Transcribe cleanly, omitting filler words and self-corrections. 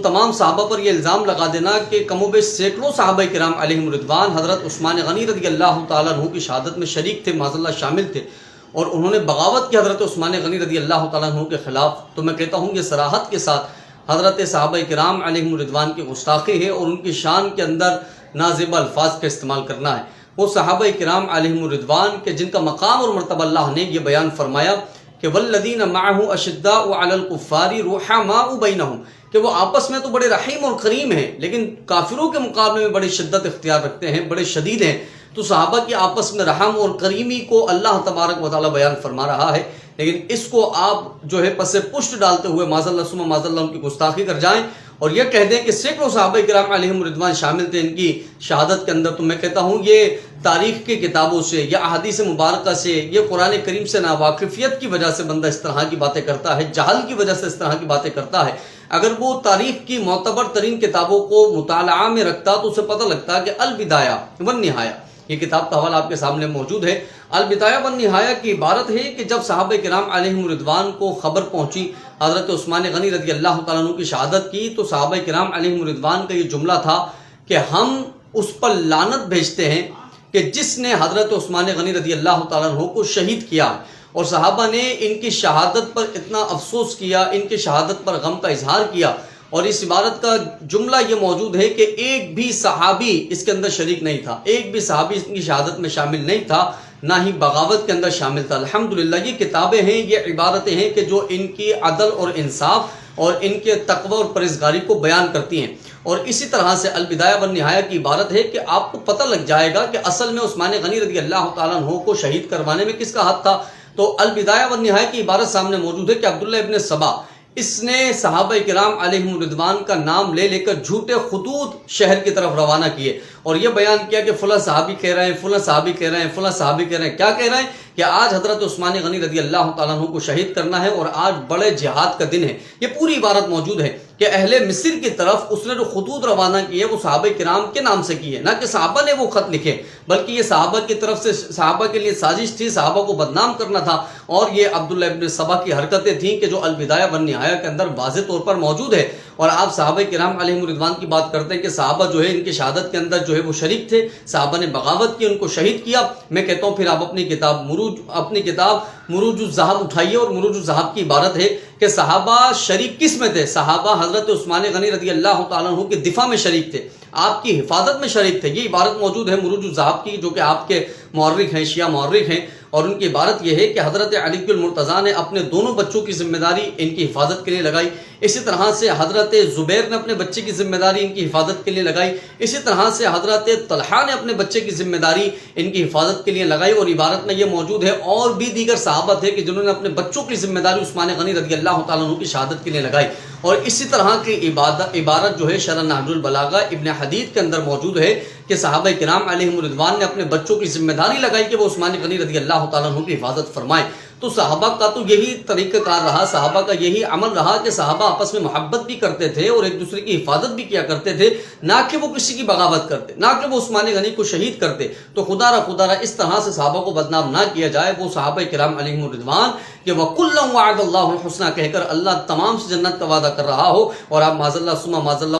تمام صحابہ پر یہ الزام لگا دینا کہ کم و بیش سینکڑوں صحابہ کرام علیہم رضوان حضرت عثمان غنی رضی اللہ تعالیٰ عنہ کی شہادت میں شریک تھے، معاذ اللہ شامل تھے، اور انہوں نے بغاوت کی حضرت عثمان غنی رضی اللہ تعالیٰ عنہ کے خلاف، تو میں کہتا ہوں یہ صراحت کے ساتھ حضرت صحابہ کرام علیہم رضوان کی گستاخی ہے اور ان کی شان کے اندر نازیبہ الفاظ کا استعمال کرنا ہے۔ وہ صحابہ کرام علیہم رضوان کے جن کا مقام اور مرتبہ اللہ نے یہ بیان فرمایا کہ والذین معہ اشداء علی الکفار رحماء بینہم، کہ وہ آپس میں تو بڑے رحیم اور کریم ہیں لیکن کافروں کے مقابلے میں بڑی شدت اختیار رکھتے ہیں، بڑے شدید ہیں۔ تو صحابہ کی آپس میں رحم اور کریمی کو اللہ تبارک و تعالی بیان فرما رہا ہے، لیکن اس کو آپ جو ہے پس پشت ڈالتے ہوئے معاذ اللہ ثم معاذ اللہ ان کی گستاخی کر جائیں اور یہ کہہ دیں کہ سینکڑوں صحابہ کرام علیہم رضوان شامل تھے ان کی شہادت کے اندر، تو میں کہتا ہوں یہ تاریخ کی کتابوں سے یا احادیث مبارکہ سے، یہ قرآن کریم سے ناواقفیت کی وجہ سے بندہ اس طرح کی باتیں کرتا ہے، جہل کی وجہ سے اس طرح کی باتیں کرتا ہے۔ اگر وہ تاریخ کی معتبر ترین کتابوں کو مطالعہ میں رکھتا تو اسے پتہ لگتا کہ البدایہ والنہایہ، یہ کتاب کا حوالہ آپ کے سامنے موجود ہے۔ البدایہ والنہایہ کی عبارت ہے کہ جب صحابہ کرام علیہم رضوان کو خبر پہنچی حضرت عثمان غنی رضی اللہ تعالیٰ عنہ کی شہادت کی، تو صحابہ کرام علیہم رضوان کا یہ جملہ تھا کہ ہم اس پر لعنت بھیجتے ہیں کہ جس نے حضرت عثمان غنی رضی اللہ تعالیٰ عنہ کو شہید کیا، اور صحابہ نے ان کی شہادت پر اتنا افسوس کیا، ان کی شہادت پر غم کا اظہار کیا، اور اس عبارت کا جملہ یہ موجود ہے کہ ایک بھی صحابی اس کے اندر شریک نہیں تھا، ایک بھی صحابی اس کی شہادت میں شامل نہیں تھا، نہ ہی بغاوت کے اندر شامل تھا۔ الحمدللہ یہ کتابیں ہیں، یہ عبارتیں ہیں کہ جو ان کی عدل اور انصاف اور ان کے تقوی اور پرہیزگاری کو بیان کرتی ہیں۔ اور اسی طرح سے البدایہ والنہایہ کی عبارت ہے کہ آپ کو پتہ لگ جائے گا کہ اصل میں عثمان غنی رضی اللہ تعالیٰ عنہ کو شہید کروانے میں کس کا ہاتھ تھا۔ تو البدایہ والنہایہ کی عبارت سامنے موجود ہے کہ عبداللہ ابن سبا، اس نے صحابہ کرام علیہم رضوان کا نام لے لے کر جھوٹے خطوط شہر کی طرف روانہ کیے اور یہ بیان کیا کہ فلاں صحابی کہہ رہے ہیں، فلاں صحابی کہہ رہے ہیں، فلاں صحابی کہہ رہے ہیں۔ کیا کہہ رہے ہیں؟ کہ آج حضرت عثمان غنی رضی اللہ تعالیٰ عنہ کو شہید کرنا ہے اور آج بڑے جہاد کا دن ہے۔ یہ پوری عبارت موجود ہے کہ اہل مصر کی طرف اس نے جو خطوط روانہ کیے وہ صحابہ کرام کے نام سے کیے، نہ کہ صحابہ نے وہ خط لکھے، بلکہ یہ صحابہ کی طرف سے صحابہ کے لیے سازش تھی، صحابہ کو بدنام کرنا تھا۔ اور یہ عبداللہ ابن سبا کی حرکتیں تھیں کہ جو البدایہ والنہایہ کے اندر واضح طور پر موجود ہے۔ اور آپ صحابہ کرام علیہم رضوان کی بات کرتے ہیں کہ صحابہ جو ہے ان کی شہادت کے اندر جو ہے وہ شریک تھے، صحابہ نے بغاوت کی، ان کو شہید کیا۔ میں کہتا ہوں پھر آپ اپنی کتاب مروج الذہب اٹھائیے، اور مروج الذہب کی عبارت ہے کہ صحابہ شریک کس میں تھے؟ صحابہ حضرت عثمان غنی رضی اللہ تعالیٰ عنہ کے دفاع میں شریک تھے، آپ کی حفاظت میں شریک تھے۔ یہ عبارت موجود ہے مروج الذہب کی، جو کہ آپ کے مورخ ہیں، شیعہ مورخ ہیں، اور ان کی عبارت یہ ہے کہ حضرت علی المرتضیٰ نے اپنے دونوں بچوں کی ذمہ داری ان کی حفاظت کے لیے لگائی، اسی طرح سے حضرت زبیر نے اپنے بچے کی ذمہ داری ان کی حفاظت کے لیے لگائی، اسی طرح سے حضرت طلحہ نے اپنے بچے کی ذمہ داری ان کی حفاظت کے لیے لگائی۔ اور عبارت میں یہ موجود ہے اور بھی دیگر صحابہ تھے کہ جنہوں نے اپنے بچوں کی ذمہ داری عثمان غنی رضی اللہ تعالیٰ عنہ کی شہادت کے لیے لگائی۔ اور اسی طرح کی عبارت جو ہے شرح نہج البلاغہ ابن حدید کے اندر موجود ہے کہ صحابہ کرام علیہم رضوان نے اپنے بچوں کی ذمہ داری لگائی کہ وہ عثمان غنی رضی اللہ تعالیٰ عنہ کی حفاظت فرمائیں۔ تو صحابہ کا تو یہی طریقہ کار رہا، صحابہ کا یہی عمل رہا کہ صحابہ آپس میں محبت بھی کرتے تھے اور ایک دوسرے کی حفاظت بھی کیا کرتے تھے، نہ کہ وہ کسی کی بغاوت کرتے، نہ کہ وہ عثمان غنی کو شہید کرتے۔ تو خدا را اس طرح سے صحابہ کو بدنام نہ کیا جائے۔ وہ صحابہ کرام علیہم رضوان کہ وَكُلًّا وَعَدَ اللَّهُ الْحُسْنَى کہہ کر اللہ تمام سے جنت کا وعدہ کر رہا ہو، اور آپ معاذ اللہ ثم معاذ اللہ